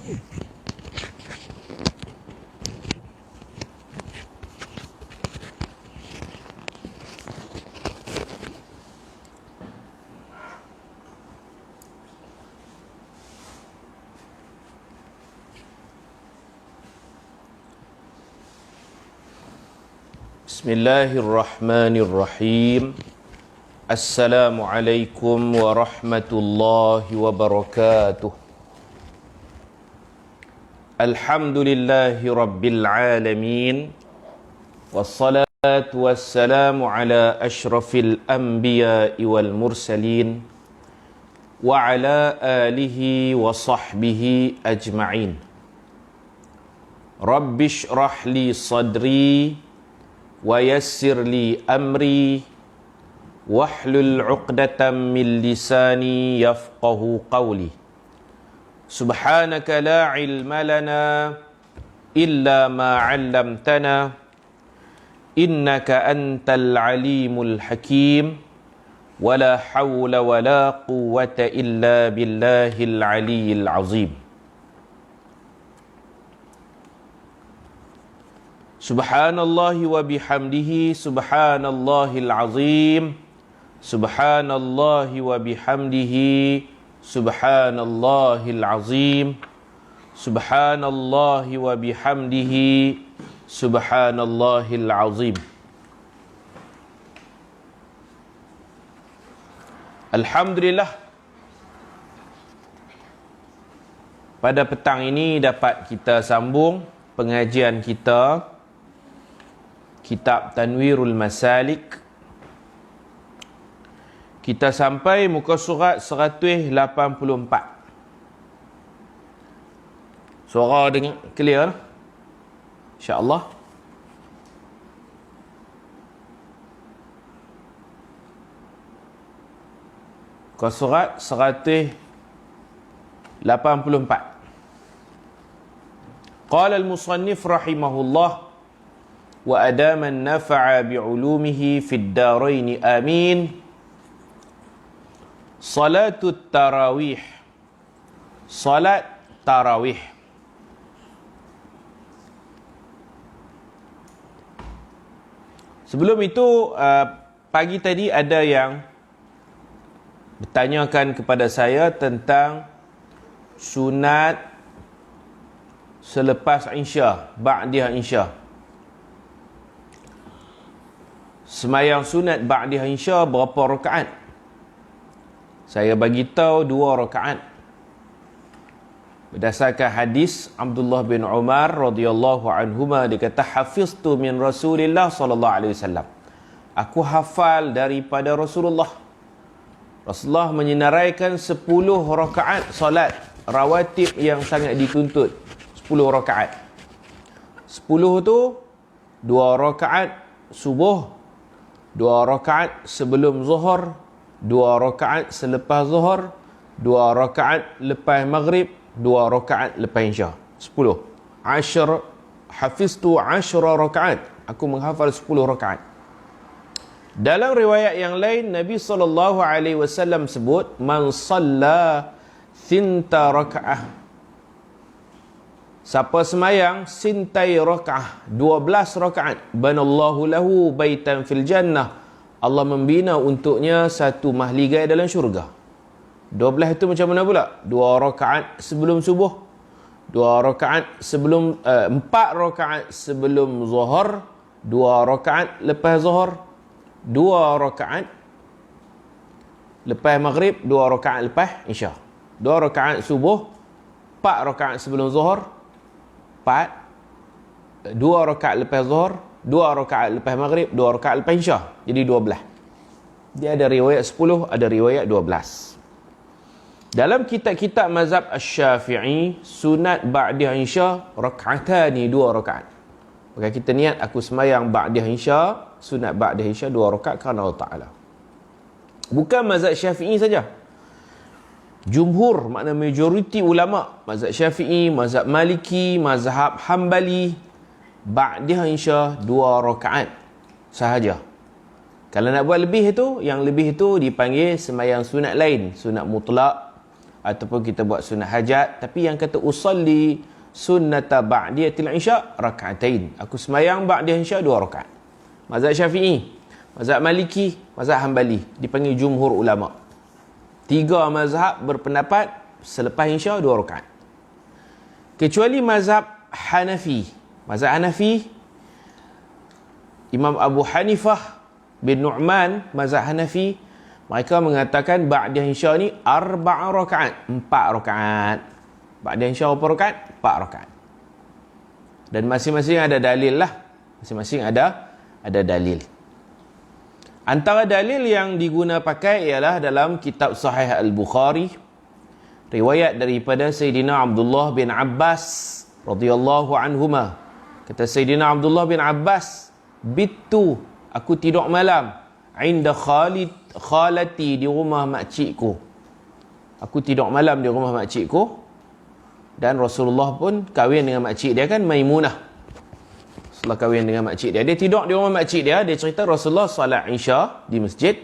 Bismillahirrahmanirrahim. Assalamualaikum warahmatullahi wabarakatuh. Alhamdulillahi rabbil alamin. Wassalatu wassalamu ala ashrafil anbiya'i wal mursalin wa ala alihi wa sahbihi ajma'in. Rabbi shrah li sadri wa yassir li amri wahlul 'uqdatam min lisani yafqahu qawli. Subhanaka la ilma lana illa ma 'allamtana innaka antal alimul hakim. Wala hawla wala quwwata illa billahil aliyyil azim. Subhanallahi wa bihamdihi subhanallahil azim. Subhanallahi wa bihamdihi subhanallahil azim. Subhanallahi wa bihamdihi subhanallahil azim. Alhamdulillah, pada petang ini dapat kita sambung pengajian kita Kitab Tanwirul Masalik. Kita sampai muka surat 184. Suara dengan clear, insya-Allah. Muka surat 184. Qala al-musannif rahimahullah wa adama an-nafa'a bi'ulumihi fid darain amin. Salatut tarawih. Salat tarawih. Sebelum itu, pagi tadi ada yang bertanyakan kepada saya tentang sunat selepas Isya, ba'diyah Isya. Semayang sunat ba'diyah Isya berapa rakaat? Saya bagi tahu 2 rakaat. Berdasarkan hadis Abdullah bin Umar radhiyallahu anhuma, dia kata hafiztu min Rasulillah sallallahu alaihi wasallam. Aku hafal daripada Rasulullah. Rasulullah menyenaraikan 10 rakaat solat rawatib yang sangat dituntut. 10 rakaat. 10 tu 2 rakaat subuh, 2 rakaat sebelum zuhur, 2 rakaat selepas zuhur, 2 rakaat lepas maghrib, 2 rakaat lepas isya. 10. Hafiztu 10 rakaat. Aku menghafal 10 rakaat. Dalam riwayat yang lain, Nabi SAW sebut, man salla thinta raka'ah. Siapa semayang sintai raka'ah, 12 rakaat, banallahu lahu baitan fil jannah. Allah membina untuknya satu mahligai dalam syurga. 12 itu macam mana pula? 2 rakaat sebelum subuh, 2 rakaat sebelum 4 rakaat sebelum zuhur, 2 rakaat lepas zuhur, 2 rakaat lepas maghrib, 2 rakaat lepas isya. 2 rakaat subuh, 4 rakaat sebelum zuhur, 2 rakaat lepas zuhur, 2 rakaat lepas maghrib, 2 rakaat lepas isya. Jadi 12. Dia ada riwayat 10, ada riwayat 12. Dalam kitab-kitab mazhab Asy-Syafi'i, sunat ba'diyah isya rak'atani, 2 rakaat. Maka kita niat aku semayang ba'diyah isya, sunat ba'diyah isya 2 rakaat kerana Allah Ta'ala. Bukan mazhab Syafi'i saja. Jumhur, makna majoriti ulama, mazhab Syafi'i, mazhab Maliki, mazhab Hambali, ba'diyah isya 2 rakaat sahaja. Kalau nak buat lebih itu, yang lebih itu dipanggil semayang sunat lain, sunat mutlak ataupun kita buat sunat hajat. Tapi yang kata usalli sunnata ba'diyatil isya rak'atain, aku semayang ba'diyah isya 2 rakaat. Mazhab Syafi'i, mazhab Maliki, mazhab Hambali, dipanggil jumhur ulama. 3 mazhab berpendapat selepas isya 2 rakaat. Kecuali mazhab Hanafi. Mazhab Hanafi, Imam Abu Hanifah bin Nu'man, mazhab Hanafi, mereka mengatakan ba'diyah isya ni 4 rakaat, 4 rakaat. Ba'diyah isya berapa rakaat? 4 rakaat. Dan masing-masing ada dalil lah. Masing-masing ada dalil. Antara dalil yang diguna pakai ialah dalam kitab Sahih Al-Bukhari, riwayat daripada Sayyidina Abdullah bin Abbas radhiyallahu anhuma. Kata Sayyidina Abdullah bin Abbas, "Bittu, aku tidur malam, inda khalati, di rumah makcikku." Aku tidur malam di rumah makcikku, dan Rasulullah pun kahwin dengan makcik dia kan, Maimunah. Rasulullah kahwin dengan makcik dia. Dia tidur di rumah makcik dia. Dia cerita Rasulullah salat Isya di masjid.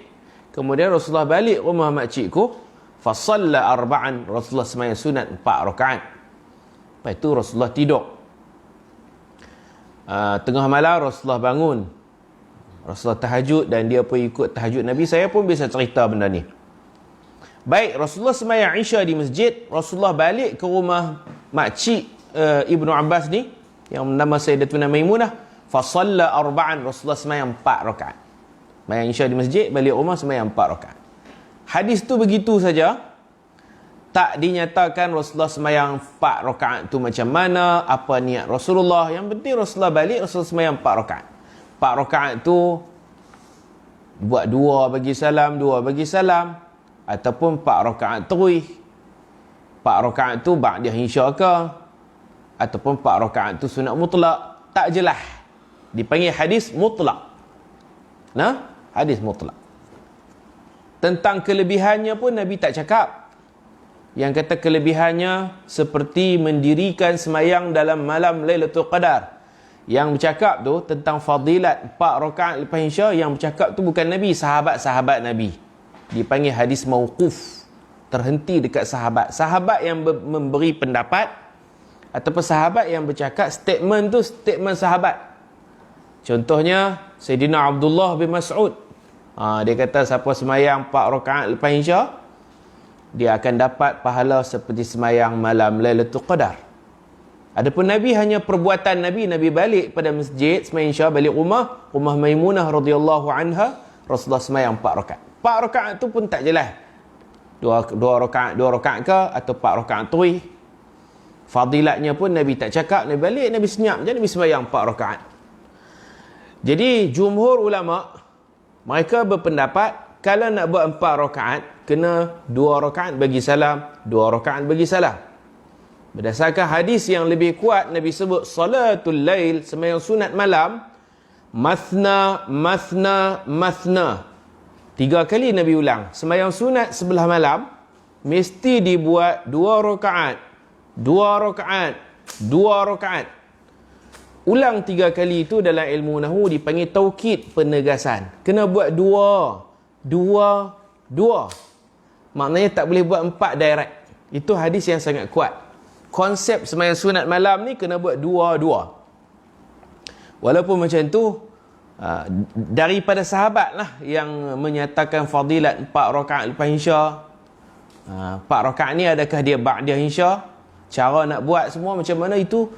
Kemudian Rasulullah balik rumah makcikku, fasalla arba'an, Rasulullah sembahyang sunat 4 rakaat. Lepas itu Rasulullah tidur. Tengah malam Rasulullah bangun. Rasulullah tahajud dan dia pun ikut tahajud Nabi. Saya pun bisa cerita benda ni. Baik, Rasulullah sembahyang Isya di masjid, Rasulullah balik ke rumah makcik Ibnu Abbas ni yang nama Sayyidatuna Maimunah, fasalla arba'an, Rasulullah sembahyang 4 rakaat. Sembahyang Isya di masjid, balik rumah sembahyang 4 rakaat. Hadis tu begitu saja. Tak dinyatakan Rasulullah sembahyang 4 rakaat tu macam mana, apa niat Rasulullah. Yang penting Rasulullah balik, Rasulullah sembahyang 4 rakaat. 4 rakaat tu buat 2 bagi salam, 2 bagi salam, ataupun 4 rakaat terus. 4 rakaat tu ba'diyah isya ke, ataupun 4 rakaat tu sunat mutlak, tak jelas. Dipanggil hadis mutlak. Nah, hadis mutlak. Tentang kelebihannya pun Nabi tak cakap. Yang kata kelebihannya seperti mendirikan semayang dalam malam Lailatul Qadar. Yang bercakap tu tentang fadilat 4 rakaat lepas isya, yang bercakap tu bukan Nabi, sahabat-sahabat Nabi. Dipanggil hadis mauquf, terhenti dekat sahabat. Sahabat yang memberi pendapat ataupun sahabat yang bercakap, statement tu statement sahabat. Contohnya Sayyidina Abdullah bin Mas'ud, dia kata siapa semayang 4 rakaat lepas isya, dia akan dapat pahala seperti semayang malam Lailatul Qadar. Adapun Nabi hanya perbuatan Nabi. Nabi balik pada masjid semayang isya, balik rumah Maimunah radhiyallahu anha, Rasulullah semayang 4 rakaat. 4 rakaat tu pun tak jelas. 2 rakaat ke atau 4 rakaat terus. Fadilatnya pun Nabi tak cakap. Nabi balik, Nabi senyap je, Nabi sembahyang 4 rakaat. Jadi jumhur ulama, mereka berpendapat kalau nak buat 4 rakaat, kena 2 rakaat bagi salam, 2 rakaat bagi salam. Berdasarkan hadis yang lebih kuat, Nabi sebut salatul lail, sembahyang sunat malam, mathna, mathna, mathna. 3 kali Nabi ulang. Sembahyang sunat sebelah malam mesti dibuat 2 rakaat, 2 rakaat, 2 rakaat. Ulang 3 kali itu dalam ilmu nahwu dipanggil taukid, penegasan. Kena buat 2, 2, 2. Maknanya tak boleh buat 4 direct. Itu hadis yang sangat kuat. Konsep sembahyang sunat malam ni kena buat 2, 2. Walaupun macam tu, daripada sahabat lah yang menyatakan fadilat 4 rakaat lepas isya. 4 rakaat ni adakah dia ba'diyah isya? Cara nak buat semua macam mana itu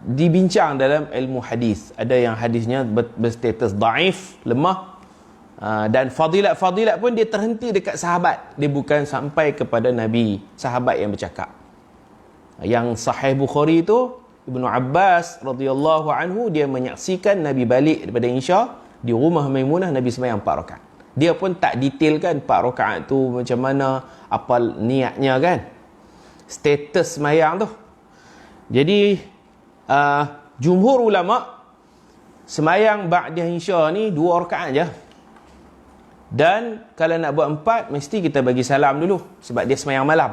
dibincang dalam ilmu hadis. Ada yang hadisnya berstatus daif, lemah, dan fadilat-fadilat pun dia terhenti dekat sahabat. Dia bukan sampai kepada Nabi, sahabat yang bercakap. Yang Sahih Bukhari itu, Ibnu Abbas radhiyallahu anhu, dia menyaksikan Nabi balik daripada isya di rumah Maimunah, Nabi sembahyang 4 rakaat. Dia pun tak detailkan 4 rakaat tu macam mana, apa niatnya kan, status sembahyang tu. Jadi jumhur ulama sembahyang ba'diyah isya ni 2 rakaat je. Dan kalau nak buat 4, mesti kita bagi salam dulu, sebab dia sembahyang malam.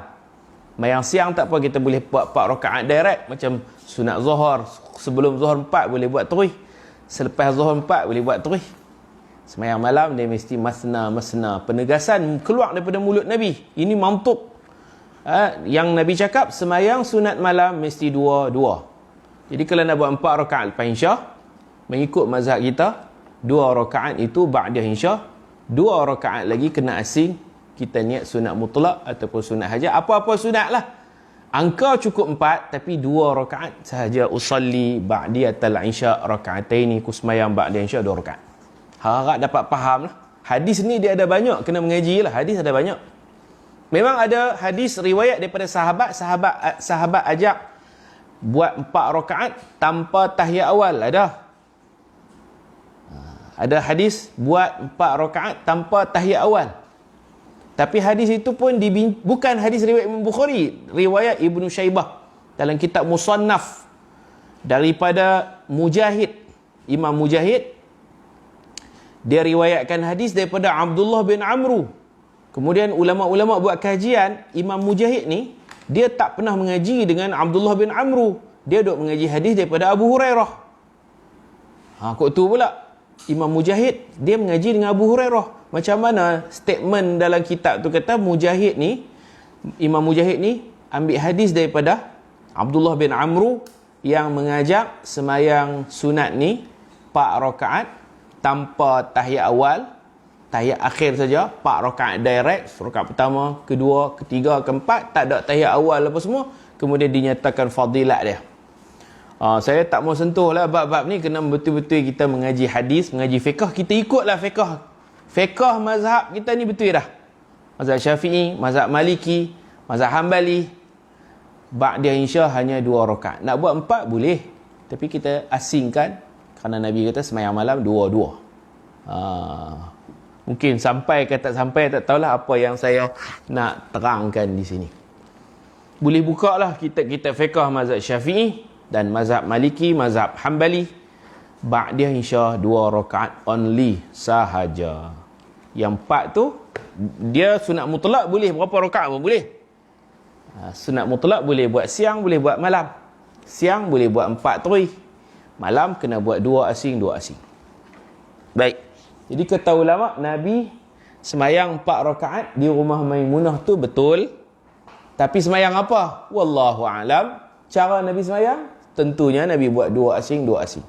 Sembahyang siang tak apa, kita boleh buat 4 rakaat direct. Macam sunat zuhur, sebelum zuhur 4 boleh buat terus, selepas zuhur 4 boleh buat terus. Sembahyang malam dia mesti masna, masna. Penegasan keluar daripada mulut Nabi. Ini mantuk. Yang Nabi cakap semayang sunat malam mesti dua-dua. Jadi kalau nak buat 4 rakaat lepas Isyak, mengikut mazhab kita, 2 rakaat itu ba'da Isyak, 2 rakaat lagi kena asing, kita niat sunat mutlak ataupun sunat hajat, apa-apa sunat lah. Angka cukup 4, tapi 2 rakaat sahaja. Usalli ba'diyatal Isyak raka'ataini, ku semayang ba'da Isyak 2 rakaat. Harap dapat faham lah. Hadis ni dia ada banyak, kena mengaji lah. Hadis ada banyak. Memang ada hadis riwayat daripada sahabat ajak buat 4 rakaat tanpa tahiyat awal. Ada hadis buat 4 rakaat tanpa tahiyat awal. Tapi hadis itu pun bukan hadis riwayat Imam Bukhari, riwayat Ibnu Syaibah dalam kitab Musannaf daripada Mujahid. Imam Mujahid dia riwayatkan hadis daripada Abdullah bin Amru. Kemudian ulama-ulama buat kajian, Imam Mujahid ni dia tak pernah mengaji dengan Abdullah bin Amru. Dia duk mengaji hadis daripada Abu Hurairah. Kok tu pula Imam Mujahid dia mengaji dengan Abu Hurairah. Macam mana statement dalam kitab tu kata Mujahid ni, Imam Mujahid ni ambil hadis daripada Abdullah bin Amru yang mengajak semayang sunat ni 4 rakaat tanpa tahiyat awal, tahiyat akhir saja, 4 rakaat direct, rakaat pertama, kedua, ketiga, keempat, tak ada tahiyat awal apa semua, kemudian dinyatakan fadilat dia. Saya tak mau sentuh lah bab-bab ni, kena betul-betul kita mengaji hadis, mengaji fiqh, kita ikutlah fiqh mazhab kita ni betul dah. Mazhab Syafi'i, mazhab Maliki, mazhab Hanbali, ba'da Isyak hanya 2 rakaat. Nak buat 4 boleh, tapi kita asingkan kerana Nabi kata semayang malam 2-2. Mungkin sampai ke tak sampai, tak tahulah apa yang saya nak terangkan di sini. Boleh buka lah kitab-kitab fiqh mazhab Syafi'i dan mazhab Maliki, mazhab Hanbali. Ba'da Isyak 2 rakaat only sahaja. Yang 4 tu dia sunat mutlak boleh berapa rakaat pun boleh. Sunat mutlak boleh buat siang, boleh buat malam. Siang boleh buat 4 terus. Malam kena buat 2 asing, 2 asing. Baik. Jadi kata ulama, Nabi semayang 4 rakaat di rumah Maimunah tu betul. Tapi semayang apa? Wallahu a'lam. Cara Nabi semayang, tentunya Nabi buat 2 asing, 2 asing.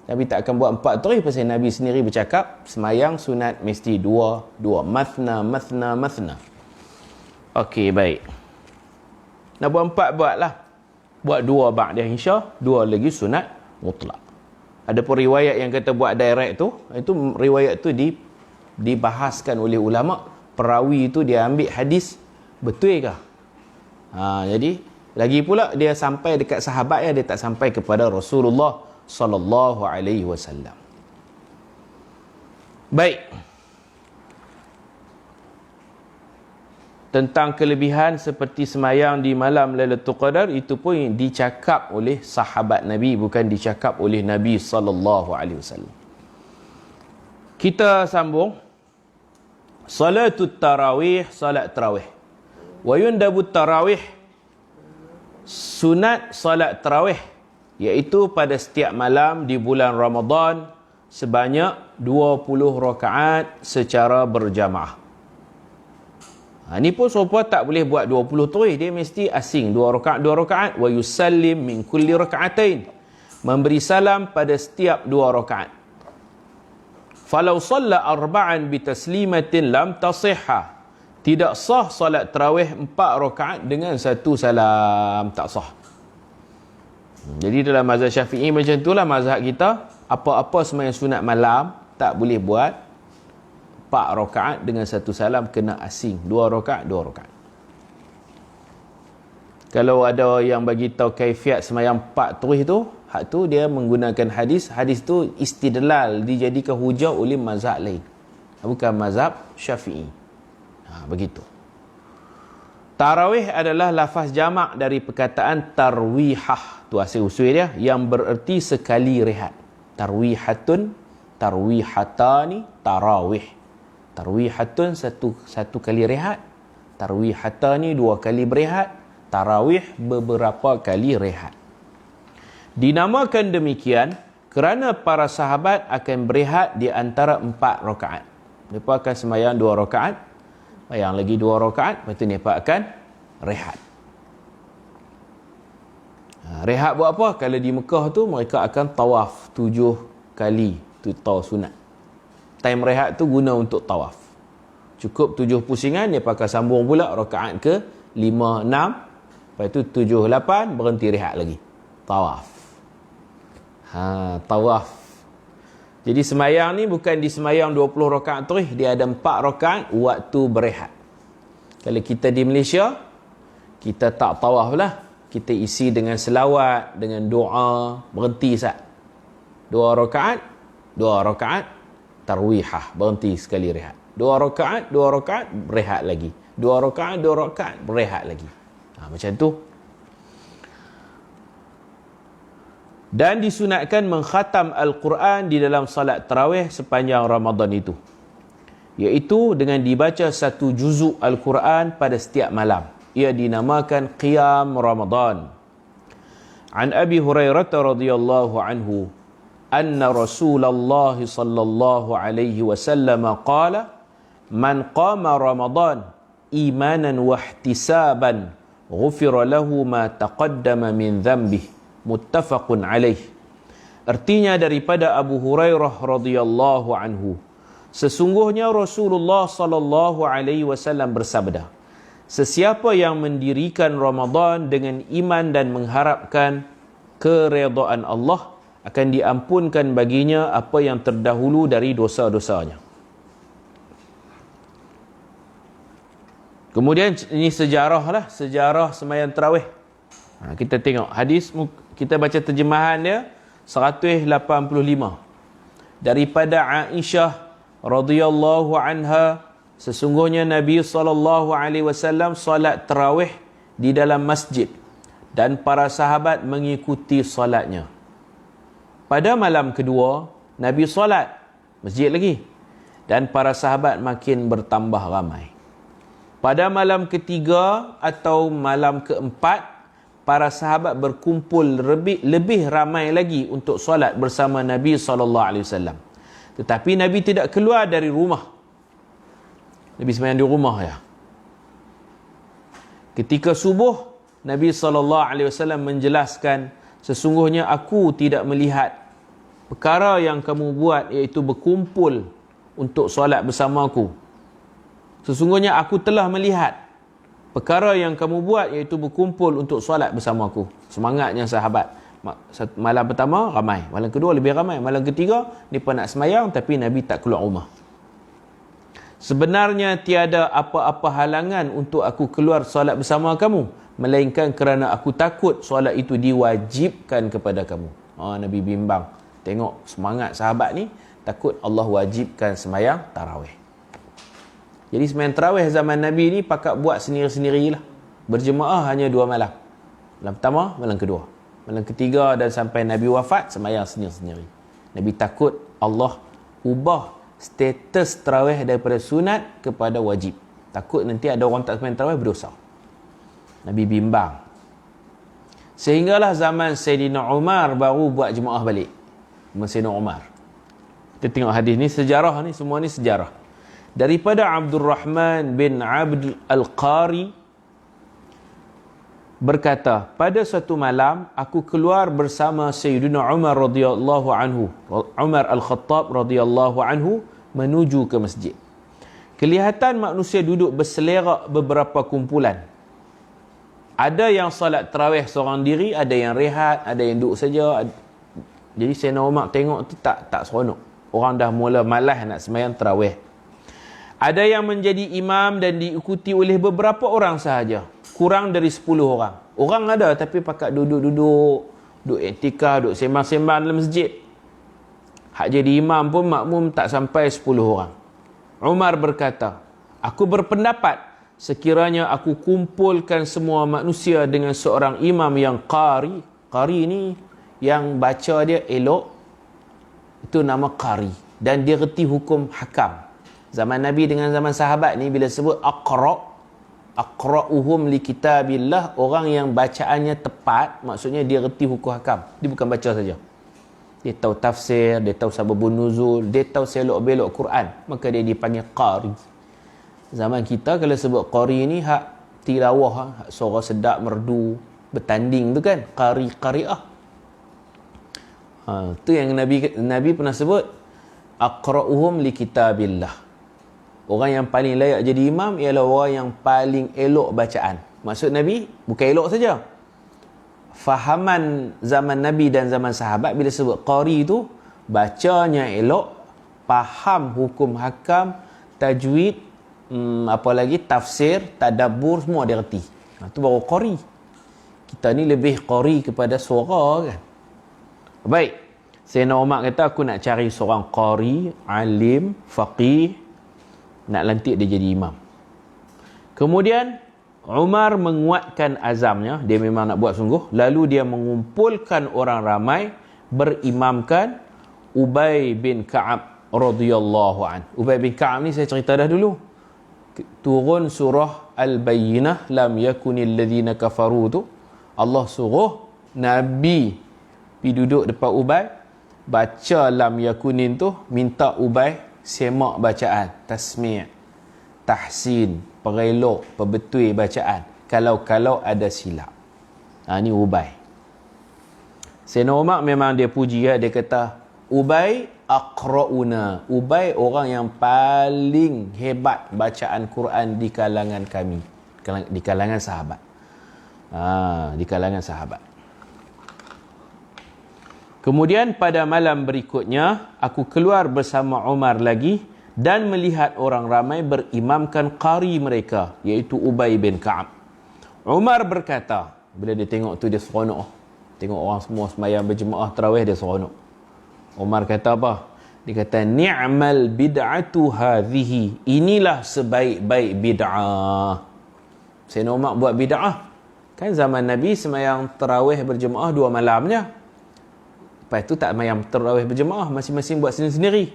Nabi tak akan buat 4 terus, pasal Nabi sendiri bercakap semayang sunat mesti 2-2. Mathna. Okey, baik. Nak buat 4 buatlah. Buat 2 ba'da Isyak, 2 lagi sunat mutlak. Ada pun riwayat yang kata buat direct tu, itu riwayat tu dibahaskan oleh ulama. Perawi itu dia ambil hadis betul ke? Jadi lagi pula dia sampai dekat sahabat dia tak sampai kepada Rasulullah sallallahu alaihi wasallam. Baik. Tentang kelebihan seperti semayang di malam Lailatul Qadar, itu pun dicakap oleh sahabat Nabi, bukan dicakap oleh Nabi sallallahu alaihi wasallam. Kita sambung. Salatut tarawih, salat tarawih. Wa yundabut tarawih, sunat salat tarawih, iaitu pada setiap malam di bulan Ramadan sebanyak 20 rakaat secara berjamaah. Ini pun serupa tak boleh buat 20 terus, dia mesti asing 2 rakaat 2 rakaat. Wa yusallim min kulli rakaatain, memberi salam pada setiap 2 rakaat. Falau shalla arba'an bi taslimatin lam tasihha, tidak sah salat tarawih 4 rakaat dengan 1 salam, tak sah. Jadi dalam mazhab Syafi'i macam itulah mazhab kita, apa-apa sembahyang sunat malam tak boleh buat 4 rakaat dengan 1 salam, kena asing 2 rakaat 2 rakaat. Kalau ada yang bagi tahu kaifiat sembahyang 4 terus tu, hak tu dia menggunakan hadis tu istidlal, dijadikan hujah oleh mazhab lain, bukan mazhab Syafi'i. Begitu. Tarawih adalah lafaz jamak dari perkataan tarwihah, tu asal usul dia, yang bererti sekali rehat. Tarwihatun, tarwihatani, tarawih. Tarwihatun satu kali rehat, tarwihatani 2 kali berehat, tarawih beberapa kali rehat. Dinamakan demikian kerana para sahabat akan berehat di antara 4 rakaat. Mereka akan sembahyang 2 rakaat, bayang lagi 2 rakaat, lepas tu mereka akan rehat. Rehat buat apa? Kalau di Mekah tu mereka akan tawaf 7 kali. Tu tawaf sunat. Time rehat tu guna untuk tawaf. Cukup 7 pusingan, dia pakai sambung pula rakaat ke 5, 6. Lepas tu 7, 8, berhenti rehat lagi. Tawaf. Tawaf. Jadi semayang ni bukan di semayang 20 rakaat terus, dia ada 4 rakaat waktu berehat. Kalau kita di Malaysia, kita tak tawaf lah. Kita isi dengan selawat, dengan doa, berhenti sat. 2 rakaat, tarwihah, berhenti sekali rehat. 2 rakaat, berehat lagi. 2 rakaat, berehat lagi. Macam tu. Dan disunatkan mengkhatam Al-Quran di dalam salat tarawih sepanjang Ramadan itu. Iaitu dengan dibaca 1 juzuk Al-Quran pada setiap malam. Ia dinamakan Qiyam Ramadan. An Abi Hurairah radhiyallahu anhu anna Rasulullah sallallahu alaihi wasallam qala man qama Ramadan imanan wa ihtisaban ghufira lahu ma taqaddama min dhanbihi muttafaqun alaih. Artinya daripada Abu Hurairah radhiyallahu anhu, sesungguhnya Rasulullah sallallahu alaihi wasallam bersabda, sesiapa yang mendirikan Ramadan dengan iman dan mengharapkan keredaan Allah, akan diampunkan baginya apa yang terdahulu dari dosa-dosanya. Kemudian ini sejarah lah, sejarah sembahyang tarawih. Kita tengok hadis, kita baca terjemahan dia 185. Daripada Aisyah radhiyallahu anha, sesungguhnya Nabi SAW salat tarawih di dalam masjid dan para sahabat mengikuti salatnya. Pada malam kedua, Nabi salat masjid lagi dan para sahabat makin bertambah ramai. Pada malam ketiga atau malam keempat, para sahabat berkumpul lebih ramai lagi untuk salat bersama Nabi SAW. Tetapi Nabi tidak keluar dari rumah. Nabi sembahyang di rumah ya. Ketika subuh, Nabi SAW menjelaskan, sesungguhnya aku tidak melihat perkara yang kamu buat, iaitu berkumpul untuk solat bersamaku. Sesungguhnya aku telah melihat perkara yang kamu buat, iaitu berkumpul untuk solat bersamaku. Semangatnya sahabat. Malam pertama ramai, malam kedua lebih ramai, malam ketiga mereka nak sembahyang tapi Nabi tak keluar rumah. Sebenarnya tiada apa-apa halangan untuk aku keluar solat bersama kamu, melainkan kerana aku takut solat itu diwajibkan kepada kamu. Nabi bimbang. Tengok semangat sahabat ni, takut Allah wajibkan sembahyang tarawih. Jadi sembahyang tarawih zaman Nabi ni pakat buat sendiri-sendirilah. Berjemaah hanya 2 malam. Malam pertama, malam kedua. Malam ketiga dan sampai Nabi wafat, sembahyang sendiri-sendiri. Nabi takut Allah ubah status tarawih daripada sunat kepada wajib. Takut nanti ada orang tak sembahyang tarawih berdosa. Nabi bimbang. Sehinggalah zaman Sayyidina Umar baru buat jemaah balik. Sayyidina Umar. Kita tengok hadis ni, sejarah ni, semua ni sejarah. Daripada Abdul Rahman bin Abd Al-Qari berkata, pada suatu malam aku keluar bersama Sayyidina Umar radhiyallahu anhu, Umar Al-Khattab radhiyallahu anhu, menuju ke masjid. Kelihatan manusia duduk berselerak beberapa kumpulan. Ada yang salat tarawih seorang diri, ada yang rehat, ada yang duduk saja. Jadi Sayyidina Umar tengok tu tak seronok. Orang dah mula malas nak sembahyang tarawih. Ada yang menjadi imam dan diikuti oleh beberapa orang sahaja. Kurang dari 10 orang. Orang ada tapi pakat duduk iktikaf, duduk sembang-sembang dalam masjid. Hak jadi imam pun makmum tak sampai 10 orang. Umar berkata, aku berpendapat sekiranya aku kumpulkan semua manusia dengan seorang imam yang qari. Qari ni yang baca dia elok, itu nama qari. Dan dia reti hukum hakam. Zaman Nabi dengan zaman sahabat ni bila sebut aqra'uhum li kitabillah, orang yang bacaannya tepat, maksudnya dia reti hukum hakam. Dia bukan baca saja. Dia tahu tafsir, dia tahu sababun nuzul, dia tahu selok-belok Quran, maka dia dipanggil qari. Zaman kita kalau sebut qari ni hak tilawah, suara sedap merdu bertanding tu kan, qari'ah. Tu yang Nabi pernah sebut, aqra'uhum li kitabillah. Orang yang paling layak jadi imam ialah orang yang paling elok bacaan. Maksud Nabi bukan elok saja. Fahaman zaman Nabi dan zaman sahabat bila sebut qari tu, bacanya elok, faham hukum hakam, tajwid, apa lagi, tafsir, tadabbur, semua dia reti. Itu baru qari. Kita ni lebih qari kepada suara kan. Baik, Sayyidina Umar kata, aku nak cari seorang qari, alim, faqih, nak lantik dia jadi imam. Kemudian Umar menguatkan azamnya, dia memang nak buat sungguh. Lalu dia mengumpulkan orang ramai, berimamkan Ubay bin Ka'ab radhiyallahu an. Ubay bin Ka'ab ni saya cerita dah dulu. Turun surah Al-Bayyinah, lam yakunil ladzina kafaru tu. Allah suruh Nabi pergi duduk depan Ubay, baca lam yakunin tu, minta Ubay semak bacaan, tasmi', tahsin, perelok, perbetui bacaan, kalau ada silap. Ni Ubay. Sayyidina Umar memang dia puji ya, dia kata Ubay aqra'una, Ubay orang yang paling hebat bacaan Quran di kalangan kami, di kalangan sahabat. Di kalangan sahabat. Kemudian pada malam berikutnya, aku keluar bersama Umar lagi dan melihat orang ramai berimamkan qari mereka, iaitu Ubay bin Ka'ab. Umar berkata, bila dia tengok tu dia seronok. Tengok orang semua sembahyang berjemaah tarawih, dia seronok. Umar kata apa? Dia kata, ni'mal bid'atu hadhihi. Inilah sebaik-baik bid'ah. Sayyidina Umar buat bid'ah. Kan zaman Nabi sembahyang tarawih berjemaah 2 malamnya. Lepas tu tak sembahyang tarawih berjemaah, masing-masing buat sendiri-sendiri.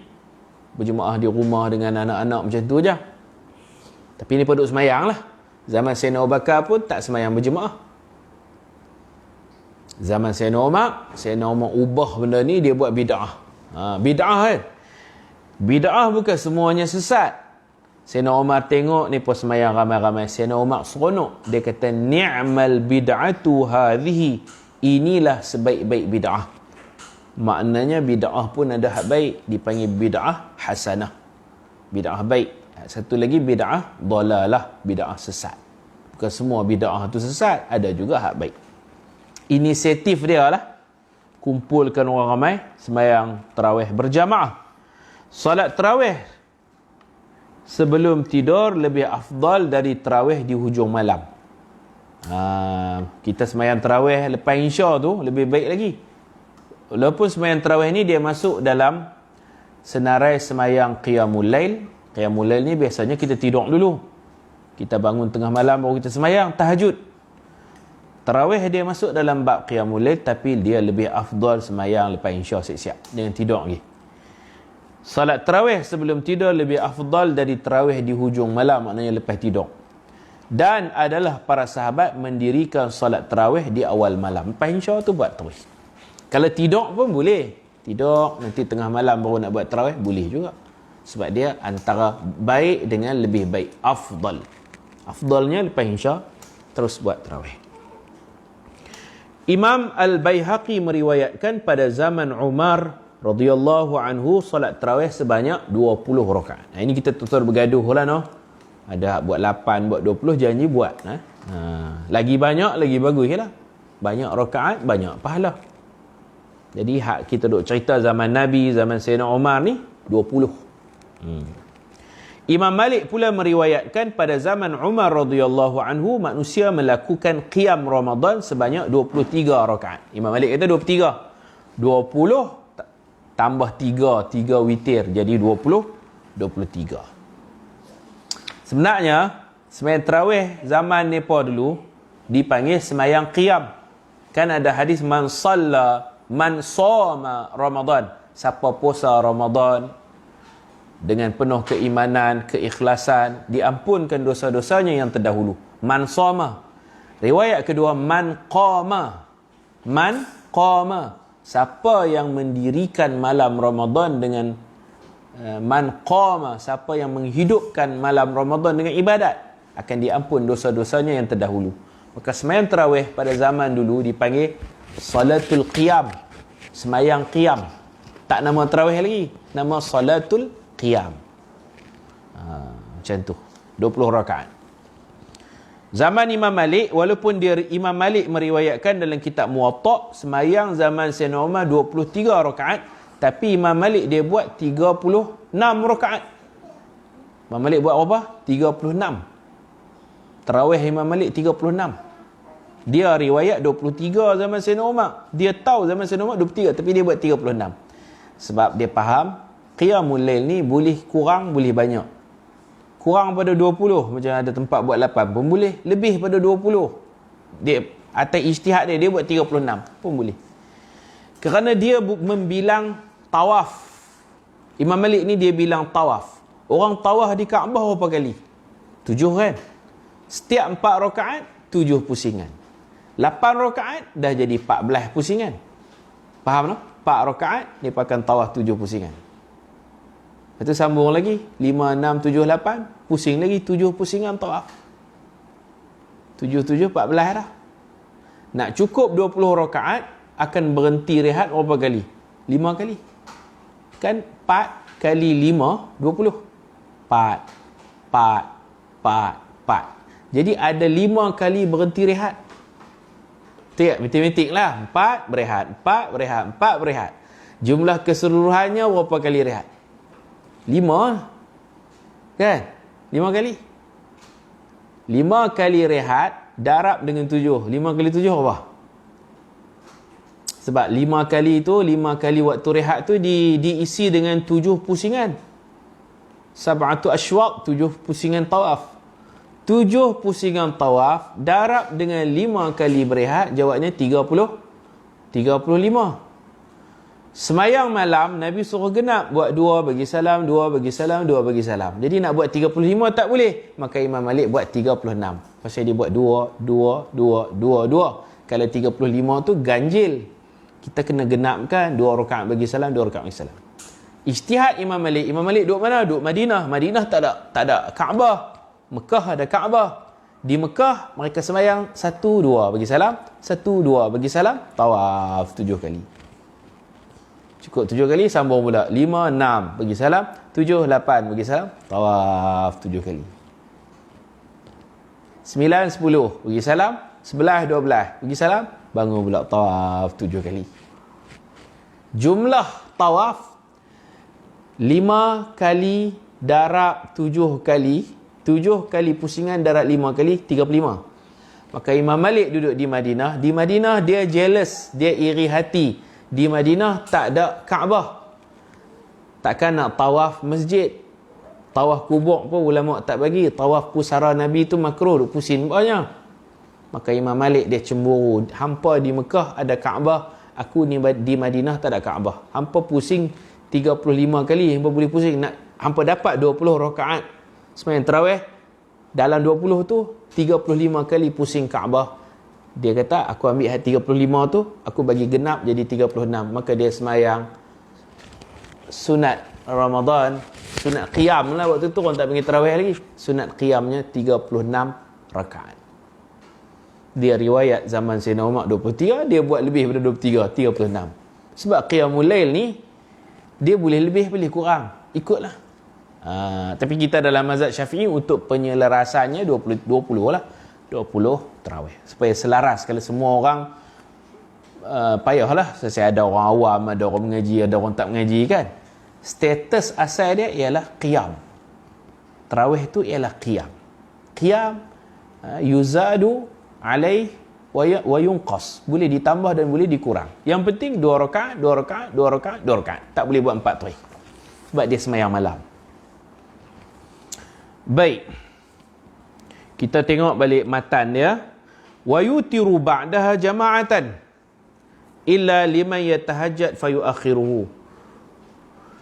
Berjemaah di rumah dengan anak-anak macam tu je. Tapi ni pun duk sembahyang lah. Zaman Sayyidina Abu Bakar pun tak sembahyang berjemaah. Zaman Sayyidina Umar ubah benda ni, dia buat bid'ah. Bid'ah kan? Bid'ah bukan semuanya sesat. Sayyidina Umar tengok ni pun sembahyang ramai-ramai. Sayyidina Umar seronok. Dia kata, ni'mal bid'atu hadhihi. Inilah sebaik-baik bid'ah. Maknanya bid'ah pun ada hak baik, dipanggil bid'ah hasanah, bid'ah baik. Satu lagi bid'ah dalalah, bid'ah sesat. Bukan semua bid'ah tu sesat, ada juga hak baik. Inisiatif dia lah, kumpulkan orang ramai sembahyang tarawih berjamaah. Solat tarawih sebelum tidur lebih afdal dari tarawih di hujung malam. Kita sembahyang tarawih lepas insya tu lebih baik lagi. Walaupun sembahyang tarawih ni dia masuk dalam senarai sembahyang qiyamul lail. Qiyamul lail ni biasanya kita tidur dulu. Kita bangun tengah malam baru kita sembahyang tahajud. Tarawih dia masuk dalam bab qiyamul lail, tapi dia lebih afdal sembahyang lepas insya siap-siap dengan tidur lagi. Salat tarawih sebelum tidur lebih afdal dari tarawih di hujung malam, maknanya lepas tidur. Dan adalah para sahabat mendirikan salat tarawih di awal malam. Lepas insya tu buat tarawih. Kalau tidur pun boleh. Tidur nanti tengah malam baru nak buat tarawih, boleh juga. Sebab dia antara baik dengan lebih baik. Afdal. Afdalnya lepas insya terus buat tarawih. Imam Al-Baihaqi meriwayatkan pada zaman Umar radhiyallahu anhu solat tarawih sebanyak 20 rakaat. Ini kita tutur bergaduh lah no. Ada buat 8, buat 20, janji buat. Lagi banyak, lagi bagus lah. Banyak rakaat, banyak pahala. Jadi hak kita duk cerita zaman Nabi, zaman Sayyidina Umar ni 20. Imam Malik pula meriwayatkan pada zaman Umar radhiyallahu anhu manusia melakukan qiyam Ramadan sebanyak 23 rakaat. Imam Malik kata 23. 20 tambah 3 witir jadi 23. Sebenarnya sembahyang tarawih zaman mereka dulu dipanggil sembahyang qiyam. Kan ada hadis man soma Ramadan, siapa puasa Ramadan dengan penuh keimanan, keikhlasan, diampunkan dosa-dosanya yang terdahulu. Man soma. Riwayat kedua, man qama. Man qama, siapa yang mendirikan malam Ramadan dengan man qama, siapa yang menghidupkan malam Ramadan dengan ibadat. akan diampun dosa-dosanya yang terdahulu. Maka sembahyang tarawih pada zaman dulu dipanggil salatul qiyam, sembahyang qiyam. Tak nama tarawih lagi, nama salatul qiyam. Macam tu, 20 rakaat. Zaman Imam Malik, walaupun Imam Malik meriwayatkan dalam kitab Muwatta, sembahyang zaman Sayyidina Umar 23 rakaat, tapi Imam Malik dia buat 36 rakaat. Imam Malik buat apa? 36. Tarawih Imam Malik 36. Dia riwayat 23 zaman Sayyidina Umar. Dia tahu zaman Sayyidina Umar 23, tapi dia buat 36. Sebab dia faham qiyamul lail ni boleh kurang, boleh banyak. Kurang pada 20, macam ada tempat buat 8 pun boleh. Lebih pada 20, dia atas ijtihad dia buat 36 pun boleh. Kerana dia membilang tawaf. Imam Malik ni dia bilang tawaf. Orang tawaf di Kaabah berapa kali? 7 kan? Setiap 4 rakaat 7 pusingan. 8 rakaat dah jadi 14 pusingan. Faham tak? 4 rakaat dia pakai tawaf 7 pusingan. Lepas tu sambung lagi 5, 6, 7, 8, pusing lagi 7 pusingan tawaf. 7, 7, 14 dah. Nak cukup 20 rakaat akan berhenti rehat berapa kali? 5 kali. Kan 4 kali 5 20. 4 4 4 4. Jadi ada 5 kali berhenti rehat. Tak, matematik lah. 4 berehat, 4 berehat, 4 berehat. Jumlah keseluruhannya berapa kali rehat? 5 kan? 5 kali 5 kali rehat darab dengan 7. 5 kali 7 apa? Sebab 5 kali tu, 5 kali waktu rehat tu diisi dengan 7 pusingan. Sab'atu asywaq, 7 pusingan tawaf. 7 pusingan tawaf darab dengan 5 kali berehat, jawabnya 35. Semayang malam, Nabi suruh genap. Buat 2 bagi salam, 2 bagi salam, 2 bagi salam. Jadi nak buat 35 tak boleh. Maka Imam Malik buat 36. Pasal dia buat 2, 2, 2, 2, 2. Kalau 35 tu ganjil. Kita kena genapkan 2 rakaat bagi salam, 2 rakaat bagi salam. Ijtihad Imam Malik. Imam Malik duduk mana? Duduk Madinah. Madinah tak ada Kaabah. Mekah ada Kaabah. Di Mekah mereka semayang 1, 2 bagi salam, 1, 2 bagi salam, tawaf 7 kali. Cukup 7 kali, sambung pula 5, 6 bagi salam, 7, 8 bagi salam, tawaf 7 kali. 9, 10 bagi salam, 11, 12 bagi salam, bangun pula tawaf 7 kali. Jumlah tawaf 5 kali darab 7 kali, 7 kali pusingan darab 5 kali, 35. Maka Imam Malik duduk di Madinah. Di Madinah dia jealous, dia iri hati. Di Madinah tak ada Kaabah. Takkan nak tawaf masjid. Tawaf kubur pun ulama tak bagi. Tawaf pusara Nabi tu makruh, duk pusing banyak. Maka Imam Malik dia cemburu. Hampa di Mekah ada Kaabah, aku ni di Madinah tak ada Kaabah. Hampa pusing 35 kali, hampa boleh pusing. Nak hampa dapat 20 rakaat sembahyang tarawih, dalam 20 tu 35 kali pusing Kaabah. Dia kata aku ambil 35 tu, aku bagi genap jadi 36. Maka dia sembahyang sunat Ramadan, sunat qiyam lah waktu tu, orang tak panggil tarawih lagi. Sunat qiyamnya 36 rakaat. Dia riwayat zaman Sayyidina Umar 23, dia buat lebih daripada 23, 36. Sebab qiyamul lail ni dia boleh lebih, boleh kurang, ikutlah. Tapi kita dalam mazhab Syafi'i untuk penyelarasannya 20 lah. 20 tarawih supaya selaras. Kalau semua orang payahlah, saya ada orang awam, ada orang mengaji, ada orang tak mengaji kan. Status asal dia ialah qiyam. Tarawih tu ialah qiyam. Qiyam yuzadu alaih wa yunqas, boleh ditambah dan boleh dikurang. Yang penting 2 rakaat, 2 rakaat, 2 rakaat, 2 rakaat. Tak boleh buat 4 tarawih sebab dia sembahyang malam. Baik, kita tengok balik matan dia. Wa yutiru ba'daha jama'atan illa liman yatahajjad fayuakhiruhu.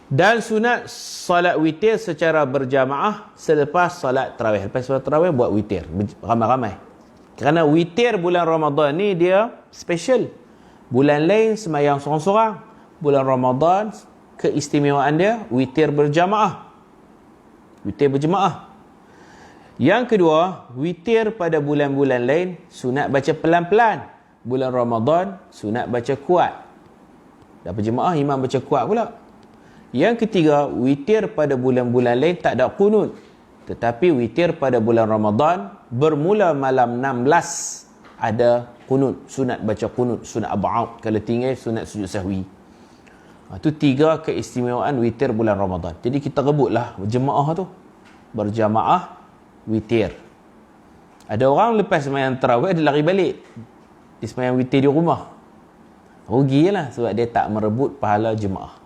Dan sunat salat witir secara berjamaah selepas salat tarawih. Lepas salat tarawih buat witir ramai-ramai. Kerana witir bulan Ramadan ni dia special. Bulan lain sembahyang sorang-sorang. Bulan Ramadan keistimewaan dia witir berjamaah. Witir berjamaah. Yang kedua, witir pada bulan-bulan lain sunat baca pelan-pelan. Bulan Ramadan sunat baca kuat. Dan berjemaah imam baca kuat pula. Yang ketiga, witir pada bulan-bulan lain tak ada qunut. Tetapi witir pada bulan Ramadan bermula malam 16 ada qunut, sunat baca qunut, sunat ab'ad, kalau tinggal sunat sujud sahwi. Itu 3 keistimewaan witir bulan Ramadan. Jadi kita rebutlah jemaah tu. Berjamaah witir. Ada orang lepas sembahyang tarawih dia lari balik. Dia sembahyang witir di rumah. Rugilah sebab dia tak merebut pahala jemaah.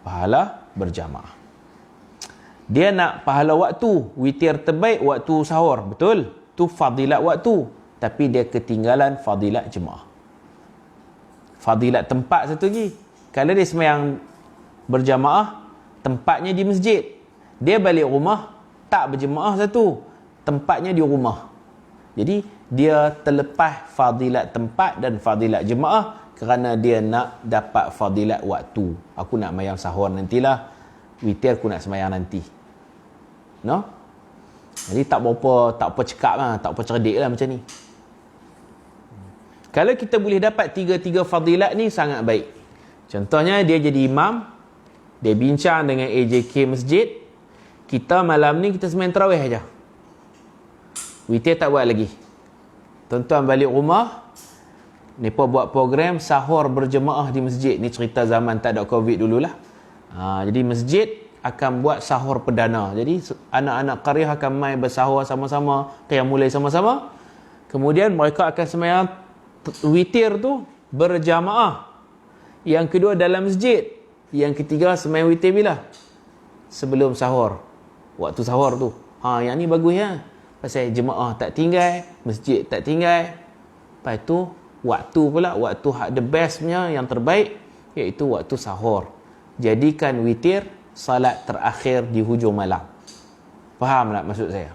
Pahala berjamaah. Dia nak pahala waktu. Witir terbaik waktu sahur. Betul? Tu fadilat waktu. Tapi dia ketinggalan fadilat jemaah. Fadilat tempat satu lagi. Kalau dia sembahyang berjamaah, tempatnya di masjid. Dia balik rumah, tak berjemaah satu. Tempatnya di rumah. Jadi, dia terlepas fadilat tempat dan fadilat jemaah kerana dia nak dapat fadilat waktu. Aku nak sembahyang sahur nantilah. Witir aku nak sembahyang nanti. No? Jadi tak apa cekap lah, tak apa cerdik lah macam ni. Kalau kita boleh dapat 3 fadilat ni sangat baik. Contohnya dia jadi imam, dia bincang dengan AJK masjid, kita malam ni kita sembahyang tarawih aja. Witir tak buat lagi. Tuan-tuan balik rumah, mereka buat program sahur berjemaah di masjid. Ni cerita zaman tak ada Covid dululah. Jadi masjid akan buat sahur perdana. Jadi anak-anak qaryah akan mai bersahur sama-sama, qiyam mulai sama-sama. Kemudian mereka akan sembahyang witir tu berjamaah. Yang kedua dalam masjid. Yang ketiga sembahyang witir bila? Sebelum sahur. Waktu sahur tu. Yang ni bagus ya. Pasal jemaah tak tinggal, masjid tak tinggal. Lepas tu waktu pula, waktu the bestnya yang terbaik iaitu waktu sahur. Jadikan witir salat terakhir di hujung malam. Faham tak maksud saya?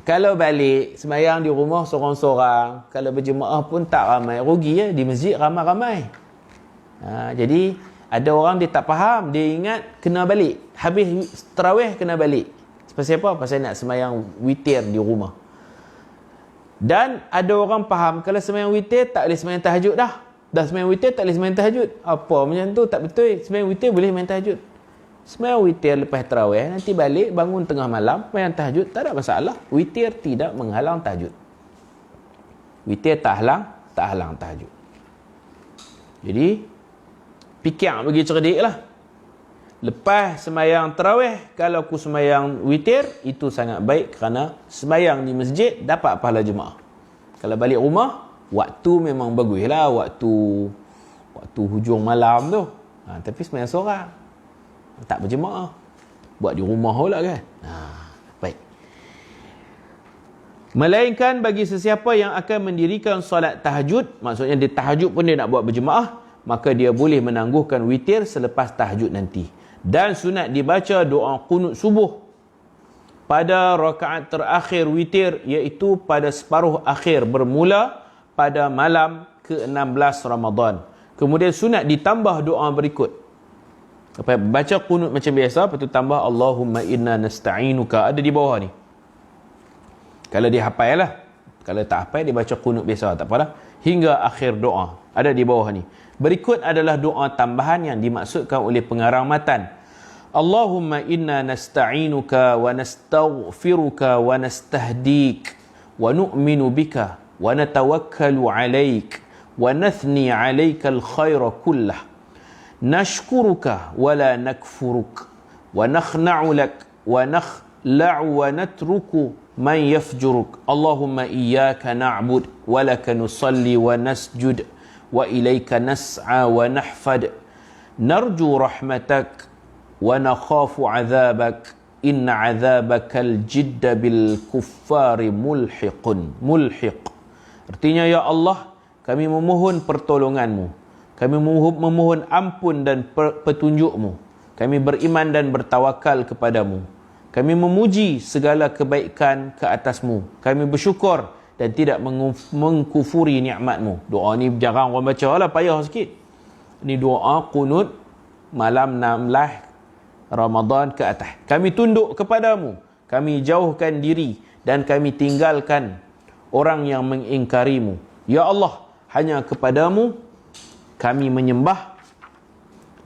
Kalau balik sembahyang di rumah sorang-sorang, kalau berjemaah pun tak ramai, rugi ya. Di masjid ramai-ramai. Jadi ada orang dia tak faham, dia ingat kena balik. Habis tarawih kena balik. Pasal apa? Pasal nak sembahyang witir di rumah. Dan ada orang faham kalau sembahyang witir tak boleh sembahyang tahajud dah. Dah sembahyang witir tak boleh sembahyang tahajud. Apa macam tu? Tak betul. Sembahyang witir boleh sembahyang tahajud. Sembahyang witir lepas tarawih, nanti balik bangun tengah malam sembahyang tahajud, tak ada masalah. Witir tidak menghalang tahajud. Witir tak halang tahajud. Jadi fikir bagi cerdik lah. Lepas sembahyang tarawih, kalau aku sembahyang witir, itu sangat baik kerana sembahyang di masjid dapat pahala jemaah. Kalau balik rumah, waktu memang bagus lah, waktu hujung malam tu. Tapi sembahyang seorang, tak berjemaah, buat di rumah pula kan. Baik. Melainkan bagi sesiapa yang akan mendirikan solat tahajud, maksudnya dia tahajud pun dia nak buat berjemaah, maka dia boleh menangguhkan witir selepas tahajud nanti. Dan sunat dibaca doa qunut subuh pada rakaat terakhir witir, iaitu pada separuh akhir bermula pada malam ke-16 Ramadan. Kemudian sunat ditambah doa berikut. Baca qunut macam biasa, lepas tu tambah Allahumma inna nasta'inuka, ada di bawah ni. Kalau dia hafal lah. Kalau tak hafal dia baca qunut biasa, tak apalah. Hingga akhir doa, ada di bawah ni. Berikut adalah doa tambahan yang dimaksudkan oleh pengarang matan. Allahumma inna nasta'inuka wa nastaghfiruka wa nastahdik wa nu'minu bika wa natawakkalu alaik wa nathni alaika al-khaira kullah. Nashkuruka wa la nakfuruk wa nakhna'u lak wa nakhla'u wa natruku man yafjuruk. Allahumma iyyaka na'bud wa laka nusalli wa nasjud wa ilaika nas'a wa nahfad narju rahmatak wa nakhafu 'adzabak inna 'adzabakal jidda bil kuffari mulhiq. Artinya, ya Allah, kami memohon pertolonganmu, kami memohon ampun dan petunjukmu, kami beriman dan bertawakal kepadamu, kami memuji segala kebaikan ke atasmu, kami bersyukur dan tidak mengkufuri nikmatmu. Doa ni jarang orang baca lah, payah sikit. Ni doa qunut malam 16 Ramadan ke atas. Kami tunduk kepadamu, kami jauhkan diri dan kami tinggalkan orang yang mengingkarimu. Ya Allah, hanya kepadamu kami menyembah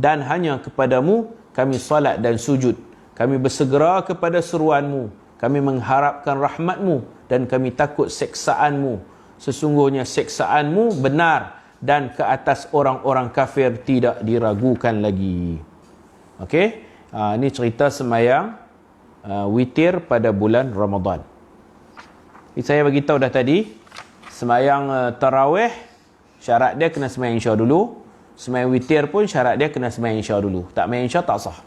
dan hanya kepadamu kami salat dan sujud. Kami bersegera kepada seruanmu, kami mengharapkan rahmatmu dan kami takut seksaanmu. Sesungguhnya seksaanmu benar dan ke atas orang-orang kafir tidak diragukan lagi. Okey, ini cerita sembahyang witir pada bulan Ramadan. Saya bagi tahu dah tadi, sembahyang tarawih syarat dia kena sembahyang isya dulu. Sembahyang witir pun syarat dia kena sembahyang isya dulu. Tak sembahyang isya tak sah.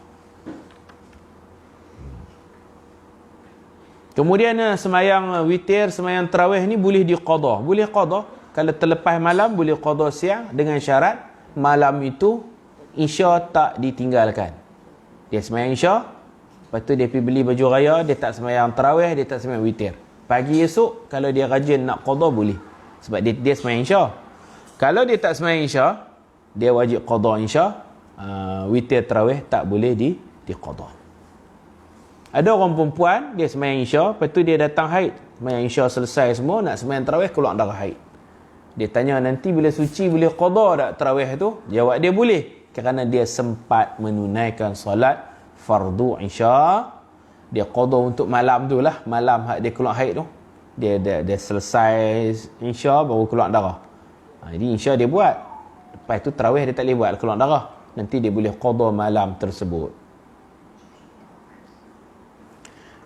Kemudian sembahyang witir, sembahyang tarawih ni boleh diqada. Boleh qada. Kalau terlepas malam boleh qada siang dengan syarat malam itu isya tak ditinggalkan. Dia sembahyang isya, lepas tu dia pergi beli baju raya, dia tak sembahyang tarawih, dia tak sembahyang witir. Pagi esok kalau dia rajin nak qada boleh. Sebab dia sembahyang isya. Kalau dia tak sembahyang isya, dia wajib qada isya. Witir tarawih tak boleh diqada. Ada orang perempuan, dia sembahyang isya, lepas tu dia datang haid. Sembahyang isya selesai semua, nak sembahyang tarawih, keluar darah haid. Dia tanya, nanti bila suci boleh qada tak tarawih tu? Jawab dia boleh. Kerana dia sempat menunaikan solat fardu isya. Dia qada untuk malam tu lah. Malam dia keluar haid tu. Dia selesai isya, baru keluar darah. Jadi isya dia buat. Lepas tu tarawih dia tak boleh buat, keluar darah. Nanti dia boleh qada malam tersebut.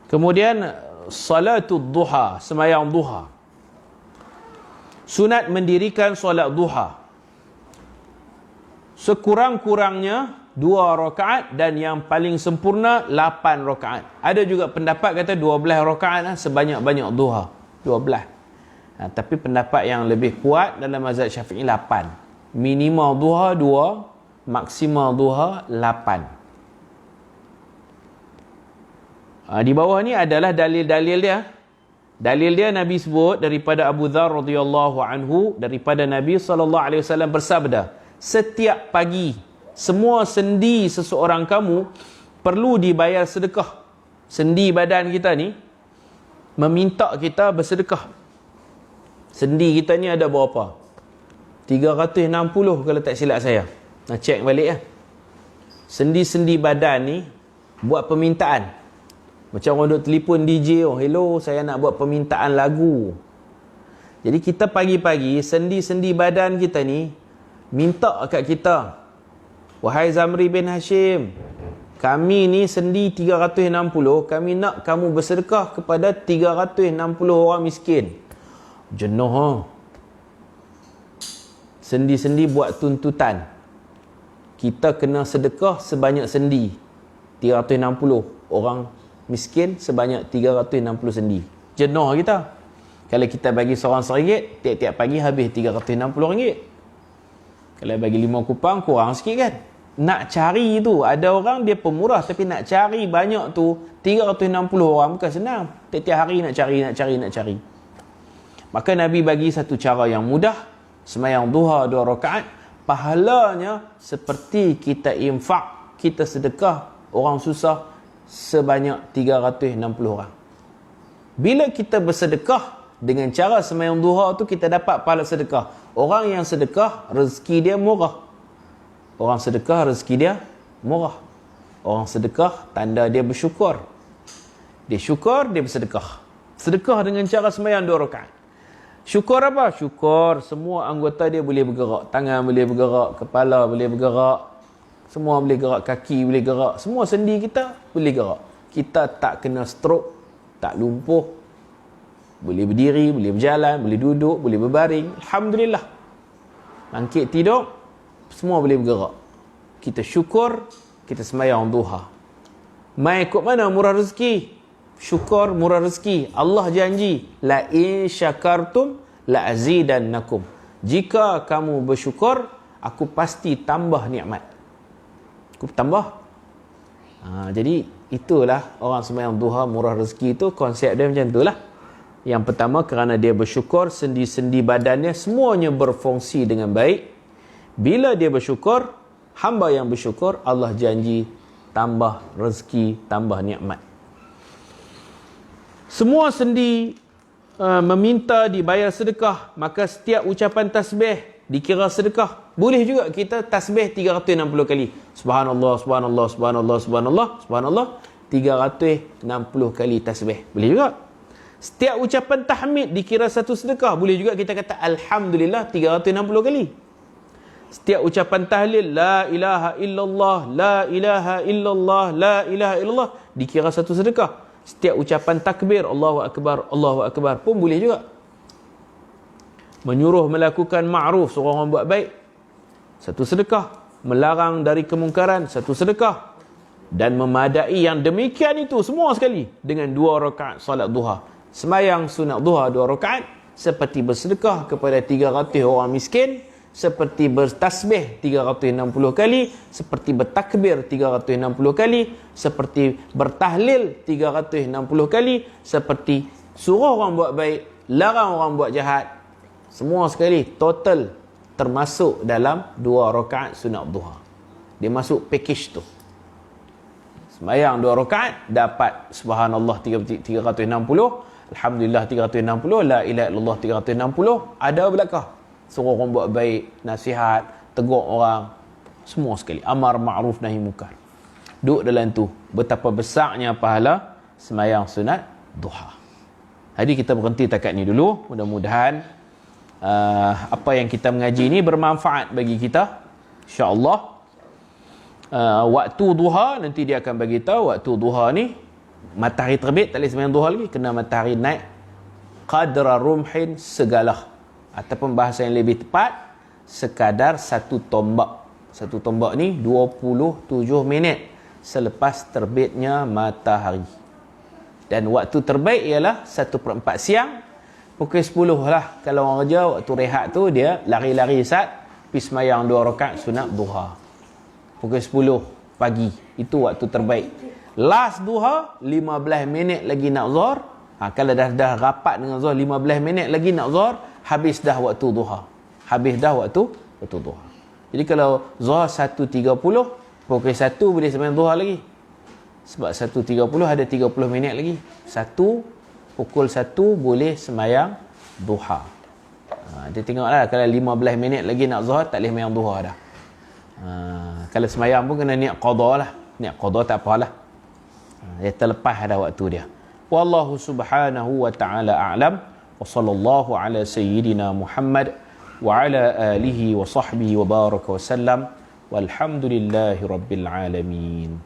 Kemudian salatul duha, sembahyang duha. Sunat mendirikan solat duha. Sekurang-kurangnya 2 rakaat dan yang paling sempurna 8 rakaat. Ada juga pendapat kata 12 rakaat sebanyak-banyak duha. 12. Tapi pendapat yang lebih kuat dalam mazhab Syafi'i 8. Minimal duha 2, maksimal duha 8. Di bawah ni adalah dalil-dalil dia. Dalil dia Nabi sebut daripada Abu Dzar radhiyallahu anhu, daripada Nabi SAW bersabda, setiap pagi semua sendi seseorang kamu perlu dibayar sedekah. Sendi badan kita ni meminta kita bersedekah. Sendi kita ni ada berapa? 360 kalau tak silap saya. Nak cek balik ya. Sendi-sendi badan ni buat permintaan. Macam orang duk telefon DJ, oh hello, saya nak buat permintaan lagu. Jadi kita pagi-pagi, sendi-sendi badan kita ni minta kat kita, wahai Zamri bin Hashim, kami ni sendi 360, kami nak kamu bersedekah kepada 360 orang miskin. Jenuh ha? Sendi-sendi buat tuntutan, kita kena sedekah sebanyak sendi 360 orang miskin sebanyak 360 sendi. Jenuh kita. Kalau kita bagi seorang RM1, tiap-tiap pagi habis RM360. Kalau bagi 5 kupang, kurang sikit kan? Nak cari tu, ada orang dia pemurah, tapi nak cari banyak tu, 360 orang bukan senang. Tiap-tiap hari nak cari. Maka Nabi bagi satu cara yang mudah. Sembahyang duha 2 rakaat, pahalanya seperti kita infak, kita sedekah orang susah sebanyak 360 orang. Bila kita bersedekah dengan cara sembahyang duha tu, kita dapat pahala sedekah. Orang yang sedekah rezeki dia murah. Orang sedekah rezeki dia murah. Orang sedekah tanda dia bersyukur. Dia syukur, dia bersedekah. Sedekah dengan cara sembahyang 2 rakaat. Syukur apa? Syukur semua anggota dia boleh bergerak. Tangan boleh bergerak, kepala boleh bergerak, semua boleh gerak, kaki boleh gerak, semua sendi kita boleh gerak. Kita tak kena stroke, tak lumpuh, boleh berdiri, boleh berjalan, boleh duduk, boleh berbaring. Alhamdulillah. Bangkit tidur, semua boleh bergerak. Kita syukur, kita sembahyang duha. Mai ikut mana murah rezeki? Syukur murah rezeki. Allah janji, la in syakartum la azidannakum. Jika kamu bersyukur, aku pasti tambah nikmat. Aku tambah. Jadi itulah orang sembahyang duha murah rezeki itu, konsep dia macam itulah. Yang pertama, kerana dia bersyukur, sendi-sendi badannya semuanya berfungsi dengan baik. Bila dia bersyukur, hamba yang bersyukur, Allah janji tambah rezeki, tambah nikmat. Semua sendi meminta dibayar sedekah, maka setiap ucapan tasbih dikira sedekah. Boleh juga kita tasbih 360 kali. Subhanallah, subhanallah, subhanallah, subhanallah, subhanallah. 360 kali tasbih. Boleh juga. Setiap ucapan tahmid dikira satu sedekah. Boleh juga kita kata alhamdulillah 360 kali. Setiap ucapan tahlil la ilaha illallah, la ilaha illallah, la ilaha illallah dikira satu sedekah. Setiap ucapan takbir Allahu Akbar pun boleh juga. Menyuruh melakukan ma'ruf, suruh orang buat baik, satu sedekah. Melarang dari kemungkaran, satu sedekah. Dan memadai yang demikian itu semua sekali dengan 2 rakaat salat duha. Semayang sunat duha 2 rakaat seperti bersedekah kepada 300 orang miskin, seperti bertasbih 360 kali, seperti bertakbir 360 kali, seperti bertahlil 360 kali, seperti suruh orang buat baik, larang orang buat jahat. Semua sekali total termasuk dalam 2 rakaat sunat duha. Dia masuk package tu. Sembahyang 2 rakaat dapat subhanallah 360, alhamdulillah 360, la ilaha illallah 360, ada belakang suruh orang buat baik, nasihat, tegur orang, semua sekali. Amar ma'ruf nahi munkar. Duduk dalam tu. Betapa besarnya pahala sembahyang sunat duha. Jadi kita berhenti takat ni dulu. Mudah-mudahan apa yang kita mengaji ni bermanfaat bagi kita. InsyaAllah. Waktu duha, nanti dia akan bagi tahu waktu duha ni, matahari terbit, tak boleh sembahyang duha lagi. Kena matahari naik. Qadra rumhin segalah. Ataupun bahasa yang lebih tepat, sekadar satu tombak. Satu tombak ni 27 minit selepas terbitnya matahari. Dan waktu terbaik ialah 1/4 siang, pukul 10 lah. Kalau orang kerja, waktu rehat tu dia lari-lari sat, pergi semayang 2 rakaat sunat duha. Pukul 10 pagi, itu waktu terbaik. Last duha 15 minit lagi nak zuhur. Kalau dah rapat dengan zuhur 15 minit lagi nak zuhur, habis dah waktu duha. Habis dah waktu duha. Jadi kalau zuhur 1.30, pukul 1 boleh sembahyang duha lagi. Sebab 1.30 ada 30 minit lagi. Pukul 1 boleh sembahyang duha. Dia tengoklah, kalau 15 minit lagi nak zuhur, tak boleh sembahyang duha dah. Kalau sembahyang pun kena niat qada lah. Niat qada tak apalah. Dia terlepas dah waktu dia. Wallahu subhanahu wa ta'ala a'lam. Wa sallallahu ala sayyidina Muhammad wa ala alihi wa sahbihi wa baraka wa sallam. Walhamdulillahi rabbil alamin.